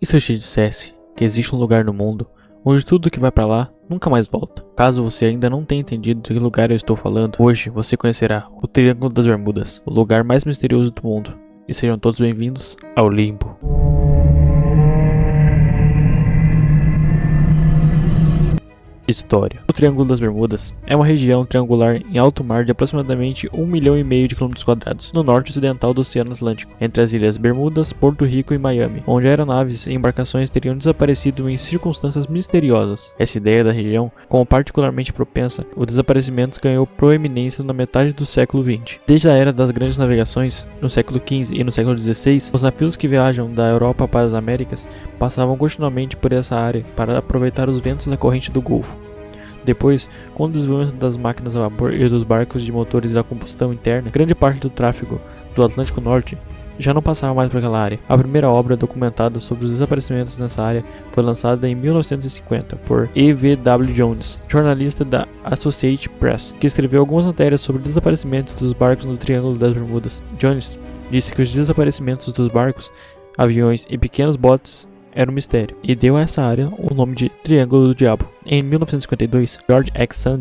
E se eu te dissesse que existe um lugar no mundo onde tudo que vai pra lá nunca mais volta? Caso você ainda não tenha entendido de que lugar eu estou falando, hoje você conhecerá o Triângulo das Bermudas, o lugar mais misterioso do mundo. E sejam todos bem-vindos ao Limbo. História. O Triângulo das Bermudas é uma região triangular em alto mar de aproximadamente 1,5 milhão de km², no norte ocidental do Oceano Atlântico, entre as ilhas Bermudas, Porto Rico e Miami, onde aeronaves e embarcações teriam desaparecido em circunstâncias misteriosas. Essa ideia da região, como particularmente propensa, o desaparecimento ganhou proeminência na metade do século XX. Desde a era das grandes navegações, no século XV e no século XVI, os navios que viajam da Europa para as Américas passavam continuamente por essa área para aproveitar os ventos da corrente do Golfo. Depois, com o desenvolvimento das máquinas a vapor e dos barcos de motores a combustão interna, grande parte do tráfego do Atlântico Norte já não passava mais por aquela área. A primeira obra documentada sobre os desaparecimentos nessa área foi lançada em 1950 por E.V.W. Jones, jornalista da Associated Press, que escreveu algumas matérias sobre o desaparecimento dos barcos no Triângulo das Bermudas. Jones disse que os desaparecimentos dos barcos, aviões e pequenos botes era um mistério, e deu a essa área o nome de Triângulo do Diabo. Em 1952, George X. Sand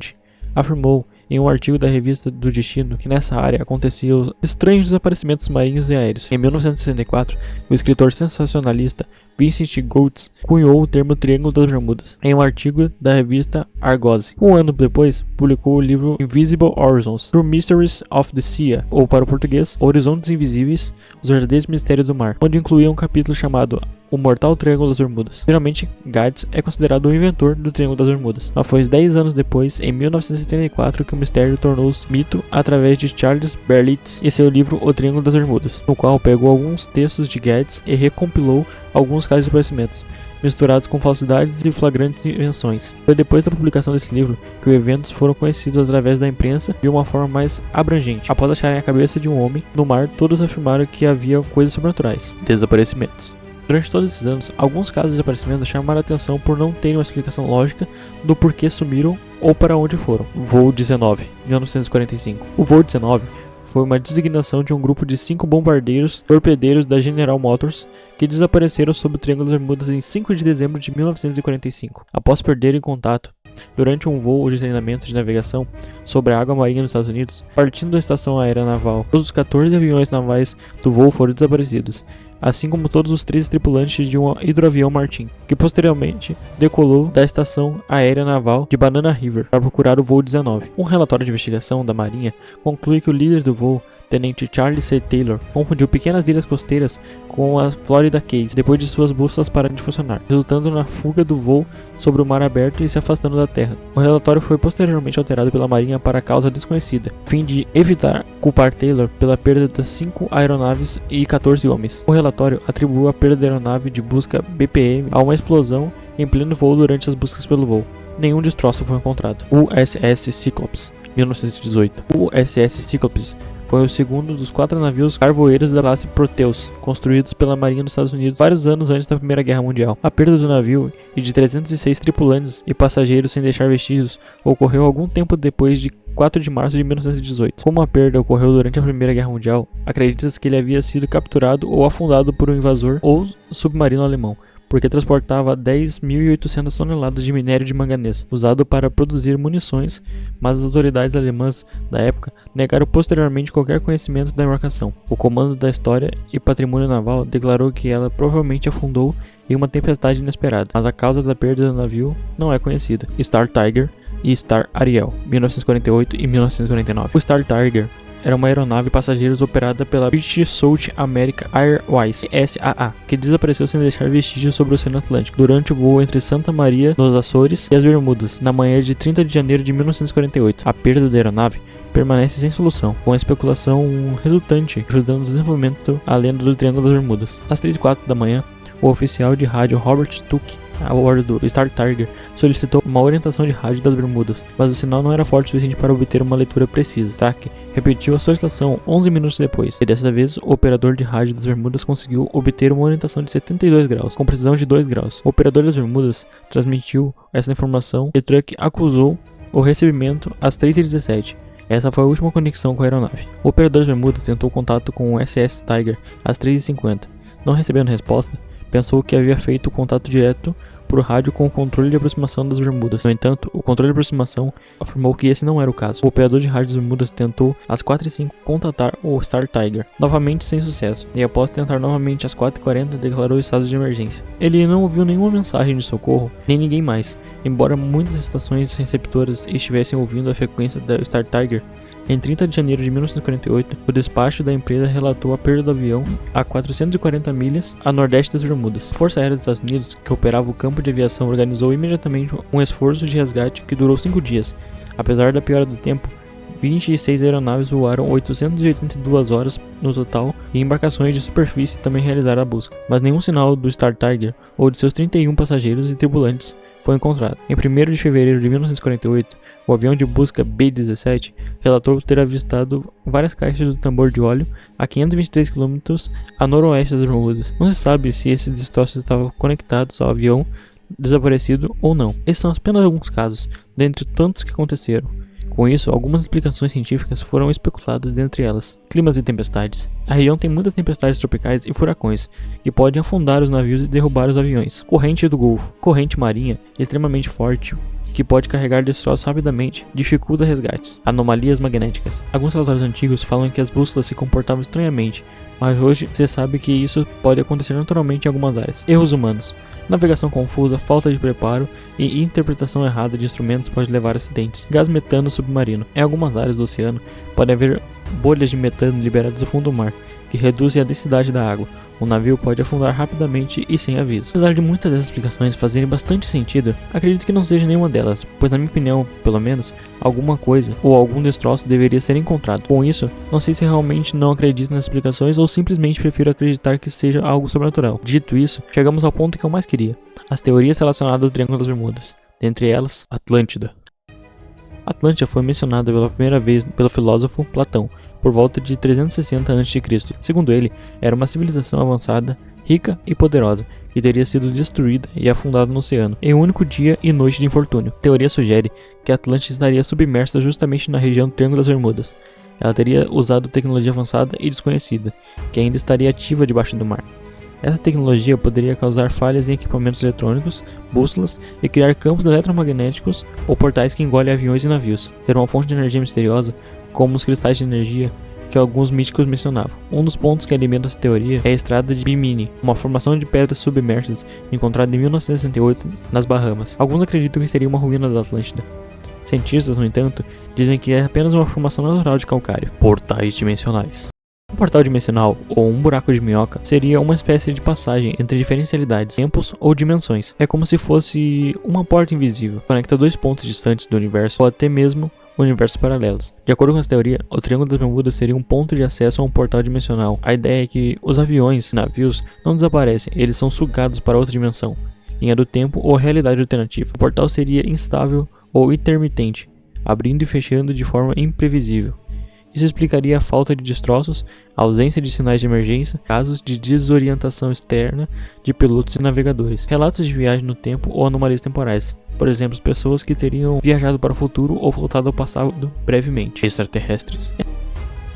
afirmou em um artigo da revista do Destino que nessa área aconteciam estranhos desaparecimentos marinhos e aéreos. Em 1964, o escritor sensacionalista Vincent Golds cunhou o termo Triângulo das Bermudas em um artigo da revista Argosy. Um ano depois, publicou o livro Invisible Horizons: True Mysteries of the Sea, ou para o português, Horizontes Invisíveis, os verdadeiros mistérios do mar, onde incluía um capítulo chamado O Mortal Triângulo das Bermudas. Geralmente, Gates é considerado o inventor do Triângulo das Bermudas, mas foi 10 anos depois, em 1974, que o mistério tornou-se mito através de Charles Berlitz e seu livro O Triângulo das Bermudas, no qual pegou alguns textos de Gates e recompilou alguns casos de desaparecimentos, misturados com falsidades e flagrantes invenções. Foi depois da publicação desse livro que os eventos foram conhecidos através da imprensa de uma forma mais abrangente. Após acharem a cabeça de um homem no mar, todos afirmaram que havia coisas sobrenaturais, desaparecimentos. Durante todos esses anos, alguns casos de desaparecimento chamaram a atenção por não terem uma explicação lógica do porquê sumiram ou para onde foram. Voo 19, 1945. O Voo 19 foi uma designação de um grupo de 5 bombardeiros torpedeiros da General Motors que desapareceram sob o Triângulo das Bermudas em 5 de dezembro de 1945. Após perderem contato durante um voo de treinamento de navegação sobre a água marinha dos Estados Unidos, partindo da estação aérea naval, todos os 14 aviões navais do voo foram desaparecidos, assim como todos os 13 tripulantes de um hidroavião Martin, que posteriormente decolou da estação aérea naval de Banana River para procurar o voo 19. Um relatório de investigação da Marinha conclui que o líder do voo, Tenente Charles C. Taylor, confundiu pequenas ilhas costeiras com a Florida Keys depois de suas bússolas pararem de funcionar, resultando na fuga do voo sobre o mar aberto e se afastando da terra. O relatório foi posteriormente alterado pela Marinha para causa desconhecida, a fim de evitar culpar Taylor pela perda das 5 aeronaves e 14 homens. O relatório atribuiu a perda da aeronave de busca BPM a uma explosão em pleno voo durante as buscas pelo voo. Nenhum destroço foi encontrado. USS Cyclops, 1918. O USS Cyclops foi o segundo dos 4 navios carvoeiros da classe Proteus, construídos pela Marinha dos Estados Unidos vários anos antes da Primeira Guerra Mundial. A perda do navio e de 306 tripulantes e passageiros sem deixar vestígios ocorreu algum tempo depois de 4 de março de 1918. Como a perda ocorreu durante a Primeira Guerra Mundial, acredita-se que ele havia sido capturado ou afundado por um invasor ou submarino alemão, porque transportava 10.800 toneladas de minério de manganês, usado para produzir munições, mas as autoridades alemãs da época negaram posteriormente qualquer conhecimento da embarcação. O Comando da História e Patrimônio Naval declarou que ela provavelmente afundou em uma tempestade inesperada, mas a causa da perda do navio não é conhecida. Star Tiger e Star Ariel, 1948 e 1949. O Star Tiger era uma aeronave passageiros operada pela British South American Airways, SAA, que desapareceu sem deixar vestígios sobre o Oceano Atlântico durante o voo entre Santa Maria dos Açores e as Bermudas, na manhã de 30 de janeiro de 1948. A perda da aeronave permanece sem solução, com a especulação resultante ajudando no desenvolvimento a lenda do Triângulo das Bermudas. Às 3h04 da manhã, o oficial de rádio Robert Tuck, a bordo do Star Tiger, solicitou uma orientação de rádio das Bermudas, mas o sinal não era forte o suficiente para obter uma leitura precisa. Tuck repetiu a solicitação 11 minutos depois, e dessa vez o operador de rádio das Bermudas conseguiu obter uma orientação de 72 graus, com precisão de 2 graus. O operador das Bermudas transmitiu essa informação e Tuck acusou o recebimento às 3h17. Essa foi a última conexão com a aeronave. O operador das Bermudas tentou contato com o SS Tiger às 3h50. Não recebendo resposta, pensou que havia feito contato direto por rádio com o controle de aproximação das Bermudas. No entanto, o controle de aproximação afirmou que esse não era o caso. O operador de rádio das Bermudas tentou às 4h05 contatar o Star Tiger, novamente sem sucesso, e após tentar novamente às 4h40 declarou estado de emergência. Ele não ouviu nenhuma mensagem de socorro, nem ninguém mais, embora muitas estações receptoras estivessem ouvindo a frequência da Star Tiger. Em 30 de janeiro de 1948, o despacho da empresa relatou a perda do avião a 440 milhas a nordeste das Bermudas. A Força Aérea dos Estados Unidos, que operava o campo de aviação, organizou imediatamente um esforço de resgate que durou 5 dias. Apesar da piora do tempo, 26 aeronaves voaram 882 horas no total e embarcações de superfície também realizaram a busca. Mas nenhum sinal do Star Tiger ou de seus 31 passageiros e tripulantes foi encontrado. Em 1º de fevereiro de 1948, o avião de busca B-17 relatou ter avistado várias caixas do tambor de óleo a 523 km a noroeste das Bermudas. Não se sabe se esses destroços estavam conectados ao avião desaparecido ou não. Esses são apenas alguns casos, dentre tantos que aconteceram. Com isso, algumas explicações científicas foram especuladas dentre elas. Climas e tempestades. A região tem muitas tempestades tropicais e furacões, que podem afundar os navios e derrubar os aviões. Corrente do Golfo. Corrente marinha extremamente forte, que pode carregar destroços rapidamente, dificulta resgates. Anomalias magnéticas. Alguns relatórios antigos falam que as bússolas se comportavam estranhamente, mas hoje se sabe que isso pode acontecer naturalmente em algumas áreas. Erros humanos. Navegação confusa, falta de preparo e interpretação errada de instrumentos pode levar a acidentes. Gás metano submarino. Em algumas áreas do oceano, pode haver bolhas de metano liberadas do fundo do mar, que reduzem a densidade da água. O navio pode afundar rapidamente e sem aviso. Apesar de muitas dessas explicações fazerem bastante sentido, acredito que não seja nenhuma delas, pois na minha opinião, pelo menos, alguma coisa ou algum destroço deveria ser encontrado. Com isso, não sei se realmente não acredito nas explicações ou simplesmente prefiro acreditar que seja algo sobrenatural. Dito isso, chegamos ao ponto que eu mais queria: as teorias relacionadas ao Triângulo das Bermudas. Dentre elas, Atlântida. Atlântida foi mencionada pela primeira vez pelo filósofo Platão, por volta de 360 a.C. Segundo ele, era uma civilização avançada, rica e poderosa, que teria sido destruída e afundada no oceano em um único dia e noite de infortúnio. A teoria sugere que a Atlântida estaria submersa justamente na região do Triângulo das Bermudas. Ela teria usado tecnologia avançada e desconhecida, que ainda estaria ativa debaixo do mar. Essa tecnologia poderia causar falhas em equipamentos eletrônicos, bússolas e criar campos eletromagnéticos ou portais que engolem aviões e navios. Ser uma fonte de energia misteriosa, como os cristais de energia que alguns místicos mencionavam. Um dos pontos que alimenta essa teoria é a estrada de Bimini, uma formação de pedras submersas encontrada em 1968 nas Bahamas. Alguns acreditam que seria uma ruína da Atlântida. Cientistas, no entanto, dizem que é apenas uma formação natural de calcário. Portais dimensionais. Um portal dimensional, ou um buraco de minhoca, seria uma espécie de passagem entre diferencialidades, tempos ou dimensões. É como se fosse uma porta invisível, que conecta dois pontos distantes do universo, ou até mesmo universos paralelos. De acordo com essa teoria, o Triângulo das Bermudas seria um ponto de acesso a um portal dimensional. A ideia é que os aviões e navios não desaparecem, eles são sugados para outra dimensão, linha do tempo ou realidade alternativa. O portal seria instável ou intermitente, abrindo e fechando de forma imprevisível. Isso explicaria a falta de destroços, a ausência de sinais de emergência, casos de desorientação externa de pilotos e navegadores, relatos de viagem no tempo ou anomalias temporais. Por exemplo, pessoas que teriam viajado para o futuro ou voltado ao passado brevemente. Extraterrestres.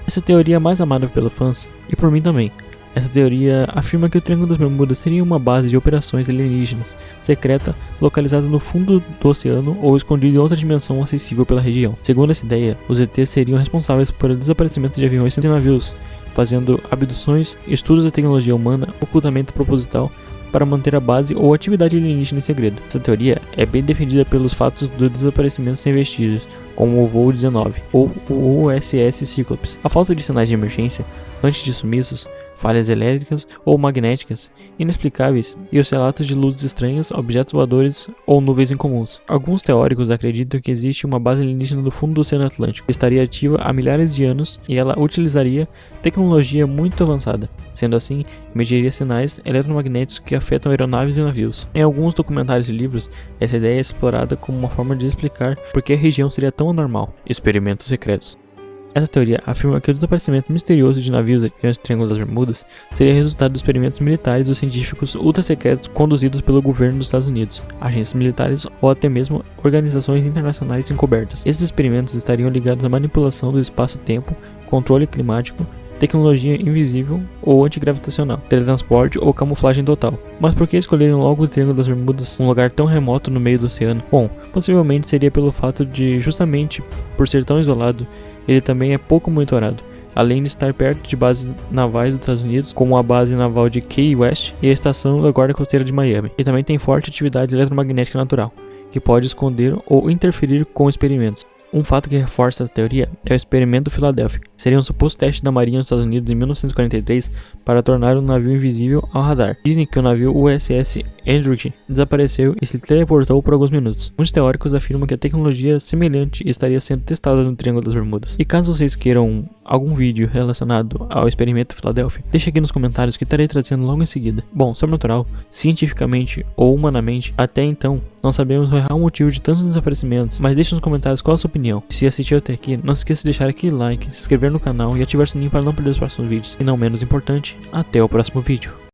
Essa teoria é mais amada pelos fãs e por mim também. Essa teoria afirma que o Triângulo das Bermudas seria uma base de operações alienígenas, secreta, localizada no fundo do oceano ou escondida em outra dimensão acessível pela região. Segundo essa ideia, os ETs seriam responsáveis pelo desaparecimento de aviões e navios, fazendo abduções, estudos da tecnologia humana, ocultamento proposital, para manter a base ou atividade alienígena em segredo. Essa teoria é bem defendida pelos fatos do desaparecimento sem vestígios, como o voo 19 ou o USS Cyclops. A falta de sinais de emergência antes de sumiços, falhas elétricas ou magnéticas inexplicáveis e os relatos de luzes estranhas, objetos voadores ou nuvens incomuns. Alguns teóricos acreditam que existe uma base alienígena no fundo do Oceano Atlântico, que estaria ativa há milhares de anos e ela utilizaria tecnologia muito avançada. Sendo assim, emitiria sinais eletromagnéticos que afetam aeronaves e navios. Em alguns documentários e livros, essa ideia é explorada como uma forma de explicar por que a região seria tão anormal. Experimentos secretos. Essa teoria afirma que o desaparecimento misterioso de navios e aviões do Triângulo das Bermudas seria resultado de experimentos militares ou científicos ultra-secretos conduzidos pelo governo dos Estados Unidos, agências militares ou até mesmo organizações internacionais encobertas. Esses experimentos estariam ligados à manipulação do espaço-tempo, controle climático, tecnologia invisível ou antigravitacional, teletransporte ou camuflagem total. Mas por que escolheram logo o Triângulo das Bermudas, um lugar tão remoto no meio do oceano? Bom, possivelmente seria pelo fato de, justamente por ser tão isolado, ele também é pouco monitorado, além de estar perto de bases navais dos Estados Unidos, como a base naval de Key West e a estação da Guarda Costeira de Miami, e também tem forte atividade eletromagnética natural, que pode esconder ou interferir com experimentos. Um fato que reforça a teoria é o experimento Philadelphia. Seria um suposto teste da Marinha dos Estados Unidos em 1943 para tornar um navio invisível ao radar. Dizem que o navio USS Andrew desapareceu e se teleportou por alguns minutos. Muitos teóricos afirmam que a tecnologia semelhante estaria sendo testada no Triângulo das Bermudas. E caso vocês queiram algum vídeo relacionado ao experimento Philadelphia, deixe aqui nos comentários que estarei trazendo logo em seguida. Bom, sobrenatural, cientificamente ou humanamente, até então não sabemos o real motivo de tantos desaparecimentos, mas deixe nos comentários qual a sua opinião. Se assistiu até aqui, não se esqueça de deixar aquele like, se inscrever no canal e ativar o sininho para não perder os próximos vídeos. E não menos importante, até o próximo vídeo.